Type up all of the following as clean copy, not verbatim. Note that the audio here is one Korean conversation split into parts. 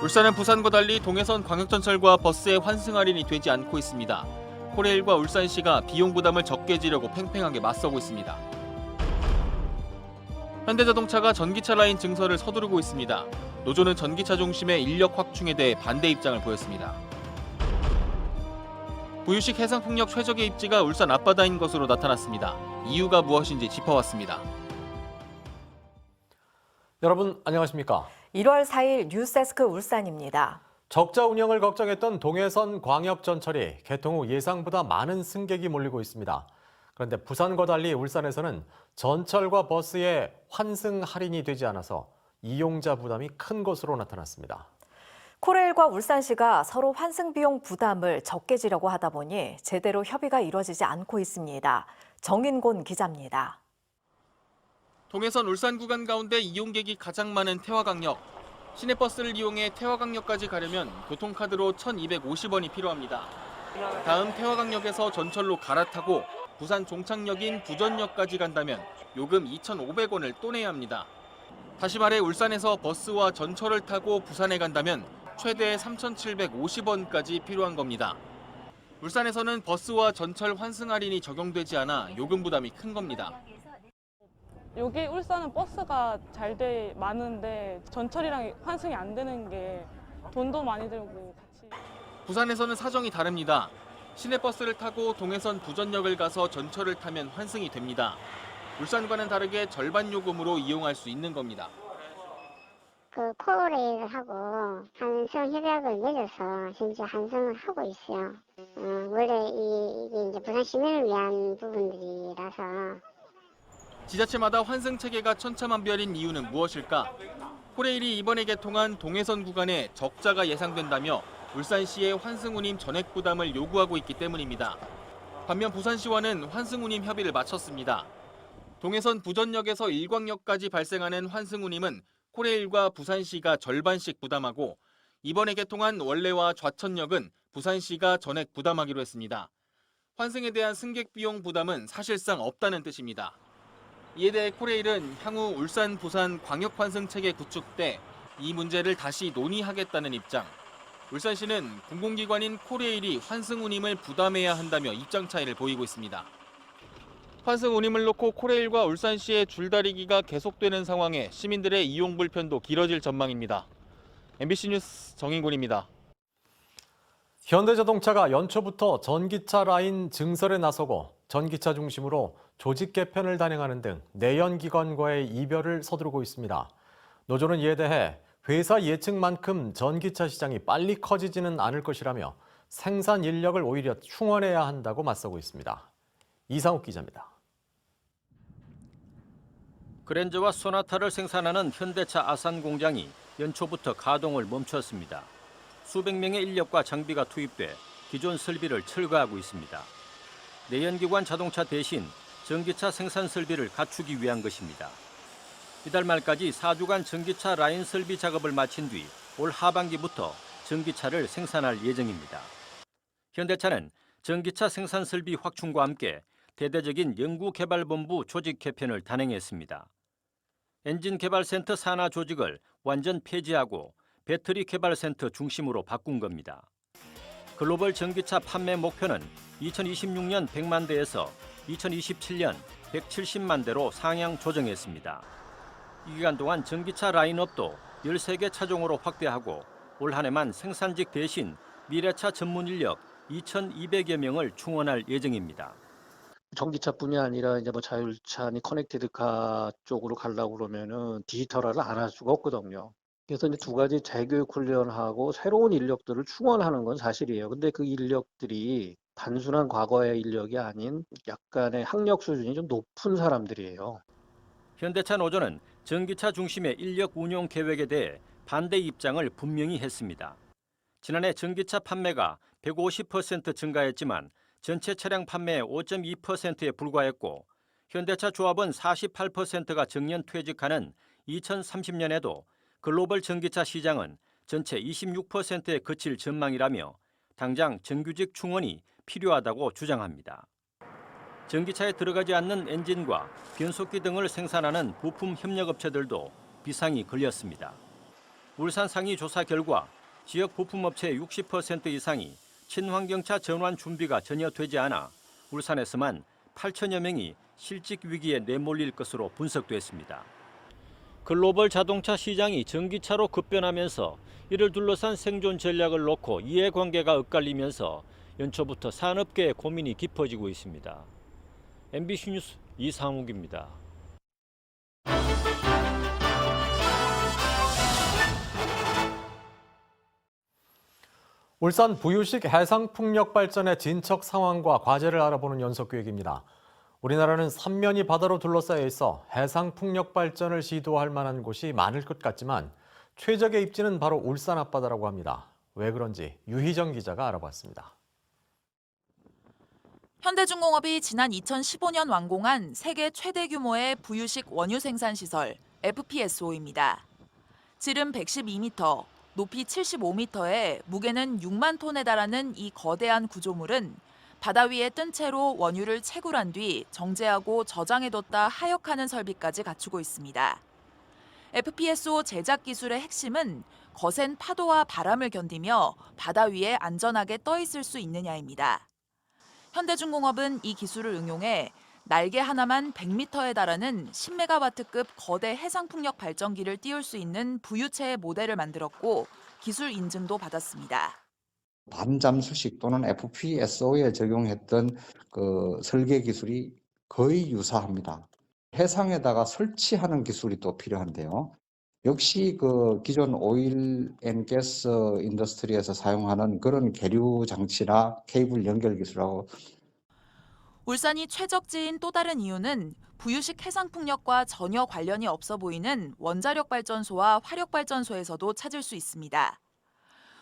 울산은 부산과 달리 동해선 광역전철과 버스의 환승 할인이 되지 않고 있습니다. 코레일과 울산시가 비용 부담을 적게 지려고 팽팽하게 맞서고 있습니다. 현대자동차가 전기차 라인 증설을 서두르고 있습니다. 노조는 전기차 중심의 인력 확충에 대해 반대 입장을 보였습니다. 부유식 해상풍력 최적의 입지가 울산 앞바다인 것으로 나타났습니다. 이유가 무엇인지 짚어봤습니다. 여러분 안녕하십니까? 1월 4일 뉴스데스크 울산입니다. 적자 운영을 걱정했던 동해선 광역전철이 개통 후 예상보다 많은 승객이 몰리고 있습니다. 그런데 부산과 달리 울산에서는 전철과 버스의 환승 할인이 되지 않아서 이용자 부담이 큰 것으로 나타났습니다. 코레일과 울산시가 서로 환승 비용 부담을 적게 지려고 하다 보니 제대로 협의가 이루어지지 않고 있습니다. 정인곤 기자입니다. 동해선 울산 구간 가운데 이용객이 가장 많은 태화강역. 시내버스를 이용해 태화강역까지 가려면 교통카드로 1,250원이 필요합니다. 다음 태화강역에서 전철로 갈아타고 부산 종착역인 부전역까지 간다면 요금 2,500원을 또 내야 합니다. 다시 말해 울산에서 버스와 전철을 타고 부산에 간다면 최대 3,750원까지 필요한 겁니다. 울산에서는 버스와 전철 환승 할인이 적용되지 않아 요금 부담이 큰 겁니다. 여기 울산은 버스가 많은데 전철이랑 환승이 안 되는 게 돈도 많이 들고 같이. 부산에서는 사정이 다릅니다. 시내버스를 타고 동해선 부전역을 가서 전철을 타면 환승이 됩니다. 울산과는 다르게 절반 요금으로 이용할 수 있는 겁니다. 코레일하고 환승 협약을 맺어서 현재 환승을 하고 있어요. 원래 이게 이제 부산 시민을 위한 부분들이라서. 지자체마다 환승 체계가 천차만별인 이유는 무엇일까? 코레일이 이번에 개통한 동해선 구간에 적자가 예상된다며 울산시의 환승 운임 전액 부담을 요구하고 있기 때문입니다. 반면 부산시와는 환승 운임 협의를 마쳤습니다. 동해선 부전역에서 일광역까지 발생하는 환승 운임은 코레일과 부산시가 절반씩 부담하고 이번에 개통한 원래와 좌천역은 부산시가 전액 부담하기로 했습니다. 환승에 대한 승객 비용 부담은 사실상 없다는 뜻입니다. 이에 대해 코레일은 향후 울산, 부산 광역 환승 체계 구축 때 이 문제를 다시 논의하겠다는 입장. 울산시는 공공기관인 코레일이 환승 운임을 부담해야 한다며 입장 차이를 보이고 있습니다. 환승 운임을 놓고 코레일과 울산시의 줄다리기가 계속되는 상황에 시민들의 이용 불편도 길어질 전망입니다. MBC 뉴스 정인곤입니다. 현대자동차가 연초부터 전기차 라인 증설에 나서고 전기차 중심으로 조직 개편을 단행하는 등 내연기관과의 이별을 서두르고 있습니다. 노조는 이에 대해 회사 예측만큼 전기차 시장이 빨리 커지지는 않을 것이라며 생산 인력을 오히려 충원해야 한다고 맞서고 있습니다. 이상욱 기자입니다. 그랜저와 소나타를 생산하는 현대차 아산 공장이 연초부터 가동을 멈췄습니다. 수백 명의 인력과 장비가 투입돼 기존 설비를 철거하고 있습니다. 내연기관 자동차 대신 전기차 생산 설비를 갖추기 위한 것입니다. 이달 말까지 4주간 전기차 라인 설비 작업을 마친 뒤 올 하반기부터 전기차를 생산할 예정입니다. 현대차는 전기차 생산 설비 확충과 함께 대대적인 연구개발본부 조직 개편을 단행했습니다. 엔진 개발센터 산하 조직을 완전 폐지하고 배터리 개발센터 중심으로 바꾼 겁니다. 글로벌 전기차 판매 목표는 2026년 100만 대에서 2027년 170만 대로 상향 조정했습니다. 이 기간 동안 전기차 라인업도 13개 차종으로 확대하고 올 한 해만 생산직 대신 미래차 전문 인력 2,200여 명을 충원할 예정입니다. 전기차뿐이 아니라 이제 자율차니 커넥티드카 쪽으로 가려고 그러면은 디지털화를 안 할 수가 없거든요. 그래서 이제 두 가지 재교육 훈련하고 새로운 인력들을 충원하는 건 사실이에요. 근데 그 인력들이 단순한 과거의 인력이 아닌 약간의 학력 수준이 좀 높은 사람들이에요. 현대차 노조는 전기차 중심의 인력 운용 계획에 대해 반대 입장을 분명히 했습니다. 지난해 전기차 판매가 150% 증가했지만 전체 차량 판매의 5.2%에 불과했고 현대차 조합은 48%가 정년 퇴직하는 2030년에도 글로벌 전기차 시장은 전체 26%에 그칠 전망이라며 당장 정규직 충원이 필요하다고 주장합니다. 전기차에 들어가지 않는 엔진과 변속기 등을 생산하는 부품 협력업체들도 비상이 걸렸습니다. 울산 상위 조사 결과 지역 부품업체의 60% 이상이 친환경차 전환 준비가 전혀 되지 않아 울산에서만 8천여 명이 실직 위기에 내몰릴 것으로 분석됐습니다. 글로벌 자동차 시장이 전기차로 급변하면서 이를 둘러싼 생존 전략을 놓고 이해관계가 엇갈리면서 연초부터 산업계의 고민이 깊어지고 있습니다. MBC 뉴스 이상욱입니다. 울산 부유식 해상풍력 발전의 진척 상황과 과제를 알아보는 연석기획입니다. 우리나라는 삼면이 바다로 둘러싸여 있어 해상풍력 발전을 시도할 만한 곳이 많을 것 같지만 최적의 입지는 바로 울산 앞바다라고 합니다. 왜 그런지 유희정 기자가 알아봤습니다. 현대중공업이 지난 2015년 완공한 세계 최대 규모의 부유식 원유 생산 시설 FPSO입니다. 지름 112m, 높이 75m에 무게는 6만 톤에 달하는 이 거대한 구조물은 바다 위에 뜬 채로 원유를 채굴한 뒤 정제하고 저장해뒀다 하역하는 설비까지 갖추고 있습니다. FPSO 제작 기술의 핵심은 거센 파도와 바람을 견디며 바다 위에 안전하게 떠 있을 수 있느냐입니다. 현대중공업은 이 기술을 응용해 날개 하나만 100m에 달하는 10메가와트급 거대 해상풍력 발전기를 띄울 수 있는 부유체의 모델을 만들었고 기술 인증도 받았습니다. 반잠수식 또는 FPSO에 적용했던 그 설계 기술이 거의 유사합니다. 해상에다가 설치하는 기술이 또 필요한데요. 역시 그 기존 오일 앤 가스 인더스트리에서 사용하는 그런 계류 장치나 케이블 연결 기술하고 울산이 최적지인 또 다른 이유는 부유식 해상풍력과 전혀 관련이 없어 보이는 원자력 발전소와 화력 발전소에서도 찾을 수 있습니다.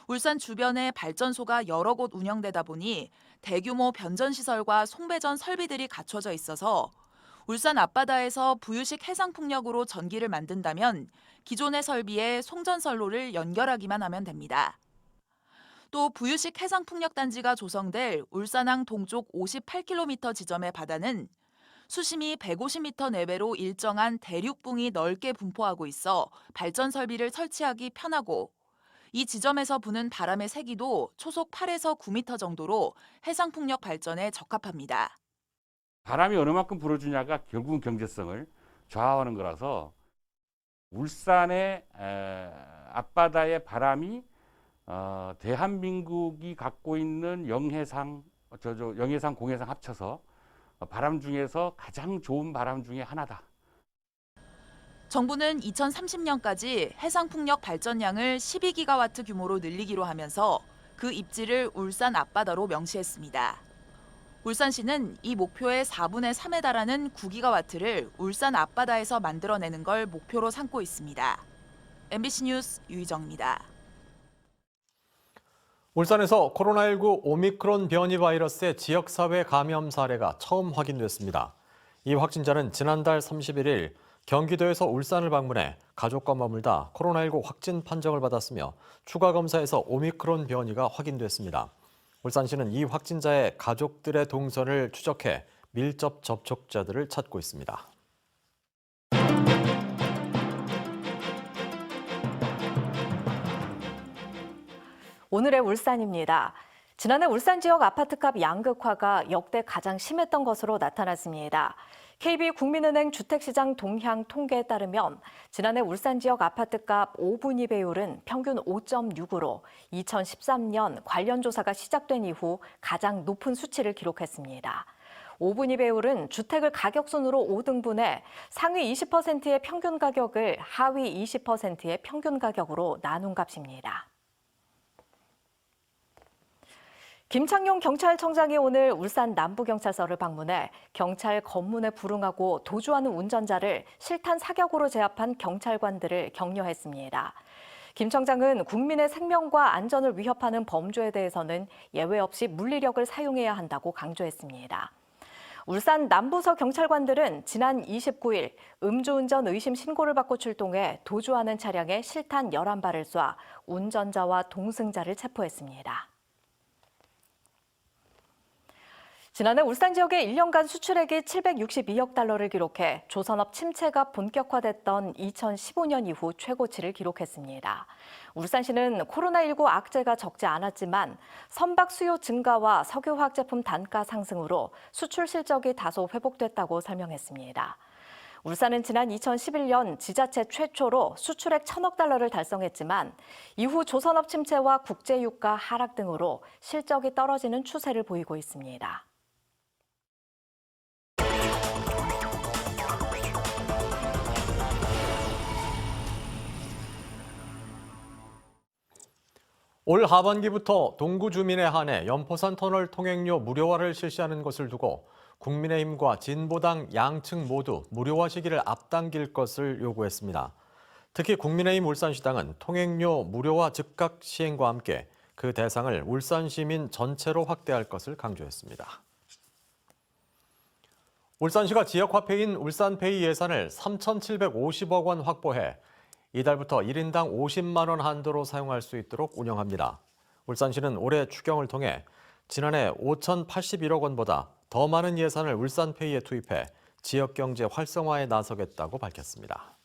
울산 주변에 발전소가 여러 곳 운영되다 보니 대규모 변전시설과 송배전 설비들이 갖춰져 있어서 울산 앞바다에서 부유식 해상풍력으로 전기를 만든다면 기존의 설비에 송전선로를 연결하기만 하면 됩니다. 또 부유식 해상풍력단지가 조성될 울산항 동쪽 58km 지점의 바다는 수심이 150m 내외로 일정한 대륙붕이 넓게 분포하고 있어 발전 설비를 설치하기 편하고 이 지점에서 부는 바람의 세기도 초속 8에서 9m 정도로 해상풍력 발전에 적합합니다. 바람이 어느 만큼 불어주냐가 결국은 경제성을 좌우하는 거라서 울산의 앞바다의 바람이 대한민국이 갖고 있는 영해상, 영해상, 공해상 합쳐서 바람 중에서 가장 좋은 바람 중에 하나다. 정부는 2030년까지 해상풍력 발전량을 12기가와트 규모로 늘리기로 하면서 그 입지를 울산 앞바다로 명시했습니다. 울산시는 이 목표의 4분의 3에 달하는 9기가와트를 울산 앞바다에서 만들어내는 걸 목표로 삼고 있습니다. MBC 뉴스 유희정입니다. 울산에서 코로나19 오미크론 변이 바이러스의 지역사회 감염 사례가 처음 확인됐습니다. 이 확진자는 지난달 31일 경기도에서 울산을 방문해 가족과 머물다 코로나19 확진 판정을 받았으며 추가 검사에서 오미크론 변이가 확인됐습니다. 울산시는 이 확진자의 가족들의 동선을 추적해 밀접 접촉자들을 찾고 있습니다. 오늘의 울산입니다. 지난해 울산 지역 아파트값 양극화가 역대 가장 심했던 것으로 나타났습니다. KB국민은행 주택시장 동향 통계에 따르면 지난해 울산 지역 아파트값 5분위 배율은 평균 5.6으로 2013년 관련 조사가 시작된 이후 가장 높은 수치를 기록했습니다. 5분위 배율은 주택을 가격순으로 5등분해 상위 20%의 평균 가격을 하위 20%의 평균 가격으로 나눈 값입니다. 김창룡 경찰청장이 오늘 울산 남부경찰서를 방문해 경찰 검문에 불응하고 도주하는 운전자를 실탄 사격으로 제압한 경찰관들을 격려했습니다. 김 청장은 국민의 생명과 안전을 위협하는 범죄에 대해서는 예외 없이 물리력을 사용해야 한다고 강조했습니다. 울산 남부서 경찰관들은 지난 29일 음주운전 의심 신고를 받고 출동해 도주하는 차량에 실탄 11발을 쏴 운전자와 동승자를 체포했습니다. 지난해 울산 지역의 1년간 수출액이 762억 달러를 기록해 조선업 침체가 본격화됐던 2015년 이후 최고치를 기록했습니다. 울산시는 코로나19 악재가 적지 않았지만 선박 수요 증가와 석유화학 제품 단가 상승으로 수출 실적이 다소 회복됐다고 설명했습니다. 울산은 지난 2011년 지자체 최초로 수출액 1,000억 달러를 달성했지만 이후 조선업 침체와 국제유가 하락 등으로 실적이 떨어지는 추세를 보이고 있습니다. 올 하반기부터 동구 주민에 한해 연포산 터널 통행료 무료화를 실시하는 것을 두고 국민의힘과 진보당 양측 모두 무료화 시기를 앞당길 것을 요구했습니다. 특히 국민의힘 울산시당은 통행료 무료화 즉각 시행과 함께 그 대상을 울산 시민 전체로 확대할 것을 강조했습니다. 울산시가 지역화폐인 울산페이 예산을 3,750억 원 확보해 이달부터 1인당 50만 원 한도로 사용할 수 있도록 운영합니다. 울산시는 올해 추경을 통해 지난해 5,081억 원보다 더 많은 예산을 울산페이에 투입해 지역경제 활성화에 나서겠다고 밝혔습니다.